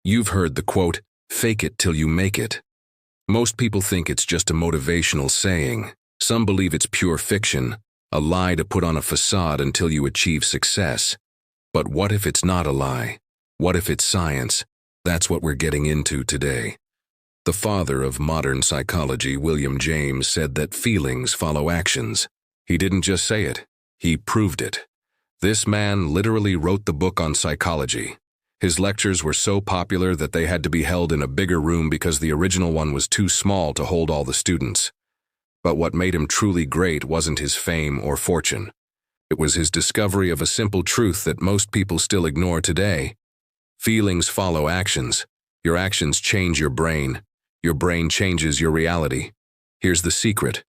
You've heard the quote, "Fake it till you make it." Most people think it's just a motivational saying. Some believe it's pure fiction, a lie to put on a facade until you achieve success. But what if it's not a lie? What if it's science? That's what we're getting into today. The father of modern psychology, William James, said that feelings follow actions. He didn't just say it, he proved it. This man literally wrote the book on psychology. His lectures were so popular that they had to be held in a bigger room because the original one was too small to hold all the students. But what made him truly great wasn't his fame or fortune. It was his discovery of a simple truth that most people still ignore today. Feelings follow actions. Your actions change your brain. Your brain changes your reality. Here's the secret.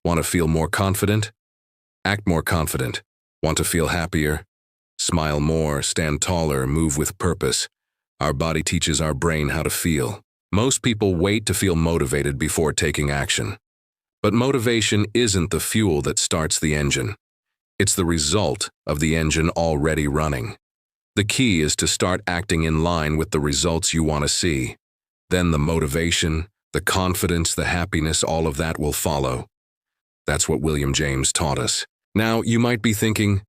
Want to feel more confident? Act more confident. Want to feel happier? Smile more, stand taller, move with purpose. Our body teaches our brain how to feel. Most people wait to feel motivated before taking action. But motivation isn't the fuel that starts the engine. It's the result of the engine already running. The key is to start acting in line with the results you want to see. Then the motivation, the confidence, the happiness, all of that will follow. That's what William James taught us. Now, you might be thinking,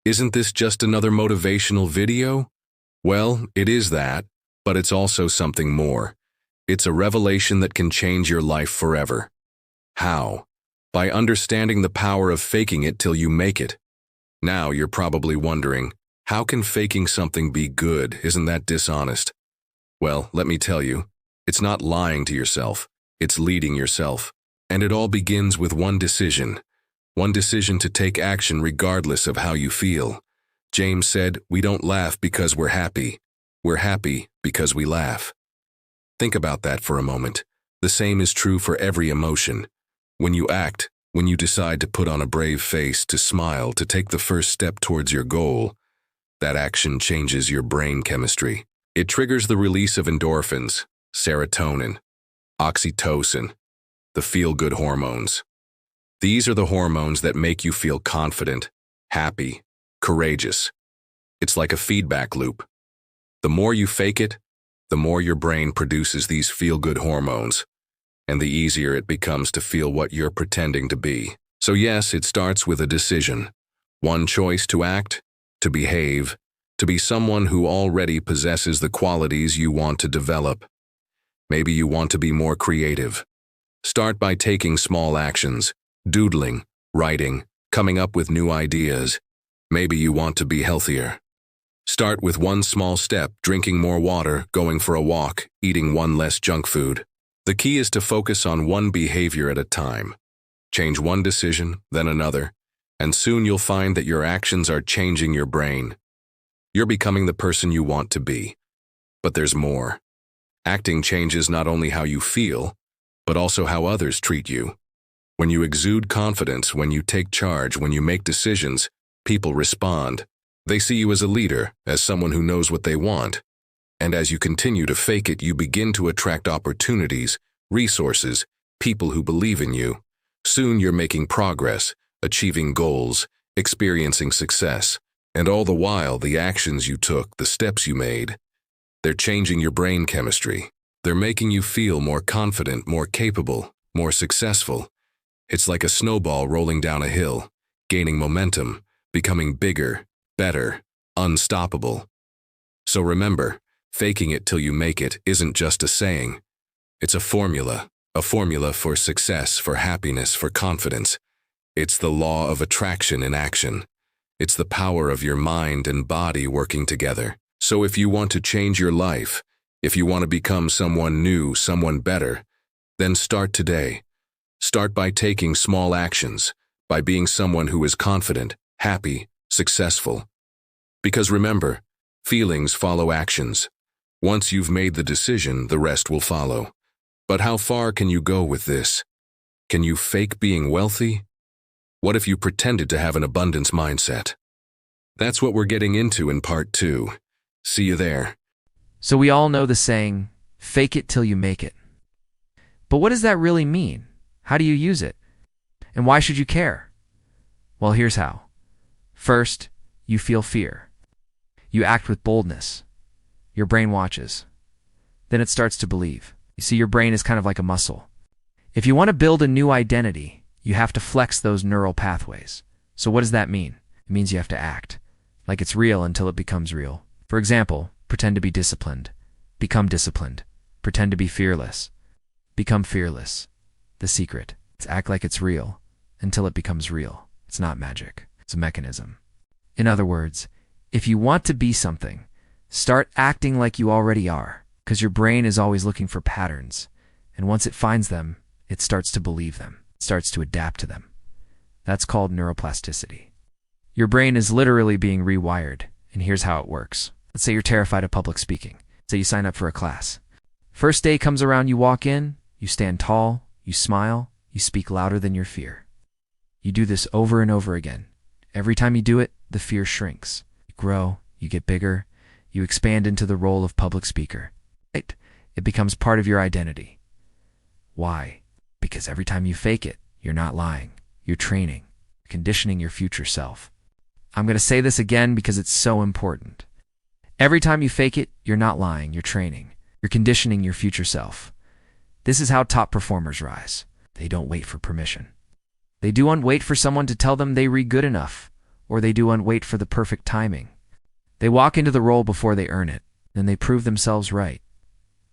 isn't this just another motivational video? Well, it is that, but it's also something more. It's a revelation that can change your life forever. How? By understanding the power of faking it till you make it. Now you're probably wondering, how can faking something be good? Isn't that dishonest? Well, let me tell you, it's not lying to yourself, it's leading yourself. And it all begins with one decision. One decision to take action regardless of how you feel. James said, we don't laugh because we're happy. We're happy because we laugh. Think about that for a moment. The same is true for every emotion. When you act, when you decide to put on a brave face, to smile, to take the first step towards your goal, that action changes your brain chemistry. It triggers the release of endorphins, serotonin, oxytocin, the feel-good hormones. These are the hormones that make you feel confident, happy, courageous. It's like a feedback loop. The more you fake it, the more your brain produces these feel-good hormones, and the easier it becomes to feel what you're pretending to be. So yes, it starts with a decision. One choice to act, to behave, to be someone who already possesses the qualities you want to develop. Maybe you want to be more creative. Start by taking small actions, doodling, writing, coming up with new ideas. Maybe you want to be healthier. Start with one small step, drinking more water, going for a walk, eating one less junk food. The key is to focus on one behavior at a time. Change one decision, then another, and soon you'll find that your actions are changing your brain. You're becoming the person you want to be. But there's more. Acting changes not only how you feel, but also how others treat you. When you exude confidence, when you take charge, when you make decisions, people respond. They see you as a leader, as someone who knows what they want. And as you continue to fake it, you begin to attract opportunities, resources, people who believe in you. Soon you're making progress, achieving goals, experiencing success. And all the while, the actions you took, the steps you made, they're changing your brain chemistry. They're making you feel more confident, more capable, more successful. It's like a snowball rolling down a hill, gaining momentum, becoming bigger, better, unstoppable. So remember, faking it till you make it isn't just a saying. It's a formula for success, for happiness, for confidence. It's the law of attraction in action. It's the power of your mind and body working together. So if you want to change your life, if you want to become someone new, someone better, then start today. Start by taking small actions, by being someone who is confident, happy, successful. Because remember, feelings follow actions. Once you've made the decision, the rest will follow. But how far can you go with this? Can you fake being wealthy? What if you pretended to have an abundance mindset? That's what we're getting into in part 2. See you there. So we all know the saying, fake it till you make it. But what does that really mean? How do you use it? And why should you care? Well, here's how. First, you feel fear. You act with boldness. Your brain watches. then it starts to believe. You see, your brain is kind of like a muscle. If you want to build a new identity, you have to flex those neural pathways. So what does that mean? It means you have to act like it's real until it becomes real. For example, pretend to be disciplined. Become disciplined. Pretend to be fearless. Become fearless. The secret is act like it's real until it becomes real. It's not magic. It's a mechanism. In other words, if you want to be something, start acting like you already are, because your brain is always looking for patterns. And once it finds them, it starts to believe them. It starts to adapt to them. That's called neuroplasticity. Your brain is literally being rewired, and here's how it works. Let's say you're terrified of public speaking. Say you sign up for a class. First day comes around, you walk in, you stand tall, you smile, you speak louder than your fear. You do this over and over again. Every time you do it, the fear shrinks. You grow, you get bigger, you expand into the role of public speaker. It becomes part of your identity. Why? Because every time you fake it, you're not lying. You're training, conditioning your future self. I'm going to say this again because it's so important. Every time you fake it, you're not lying, you're training. You're conditioning your future self. This is how top performers rise. They don't wait for permission. They don't wait for someone to tell them they read good enough, or they don't wait for the perfect timing. They walk into the role before they earn it, and they prove themselves right.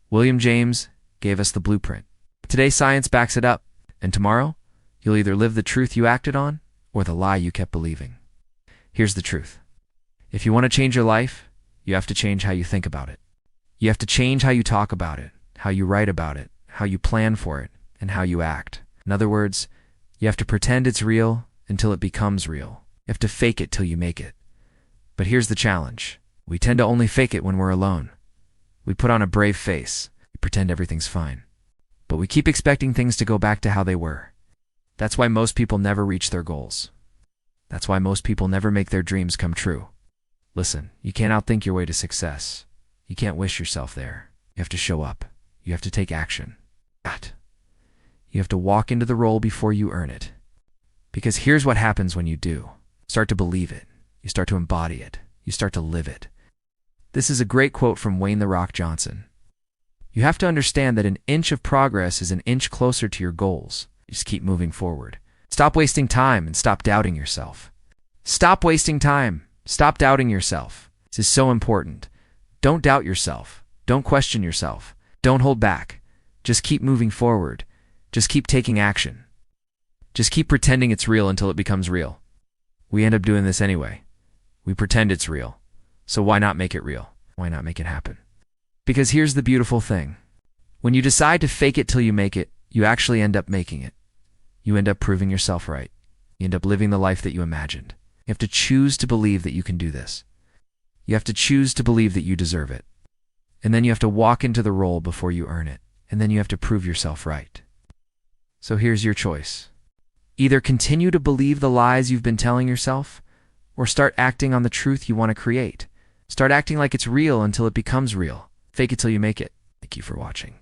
William James gave us the blueprint. Today, science backs it up, and tomorrow, you'll either live the truth you acted on or the lie you kept believing. Here's the truth. If you want to change your life, you have to change how you think about it. You have to change how you talk about it, how you write about it, how you plan for it, and how you act. In other words, you have to pretend it's real until it becomes real. You have to fake it till you make it. But here's the challenge. We tend to only fake it when we're alone. We put on a brave face. We pretend everything's fine. But we keep expecting things to go back to how they were. That's why most people never reach their goals. That's why most people never make their dreams come true. Listen, you can't outthink your way to success. You can't wish yourself there. You have to show up. You have to take action. You have to walk into the role before you earn it. Because here's what happens when you do. Start to believe it. You start to embody it. You start to live it. This is a great quote from Wayne "The Rock" Johnson. You have to understand that an inch of progress is an inch closer to your goals. Just keep moving forward. Stop wasting time and stop doubting yourself. Stop wasting time. Stop doubting yourself. This is so important. Don't doubt yourself. Don't question yourself. Don't hold back. Just keep moving forward. Just keep taking action. Just keep pretending it's real until it becomes real. We end up doing this anyway. We pretend it's real. So why not make it real? Why not make it happen? Because here's the beautiful thing. When you decide to fake it till you make it, you actually end up making it. You end up proving yourself right. You end up living the life that you imagined. You have to choose to believe that you can do this. You have to choose to believe that you deserve it. And then you have to walk into the role before you earn it. And then you have to prove yourself right. So here's your choice. Either continue to believe the lies you've been telling yourself, or start acting on the truth you want to create. Start acting like it's real until it becomes real. Fake it till you make it. Thank you for watching.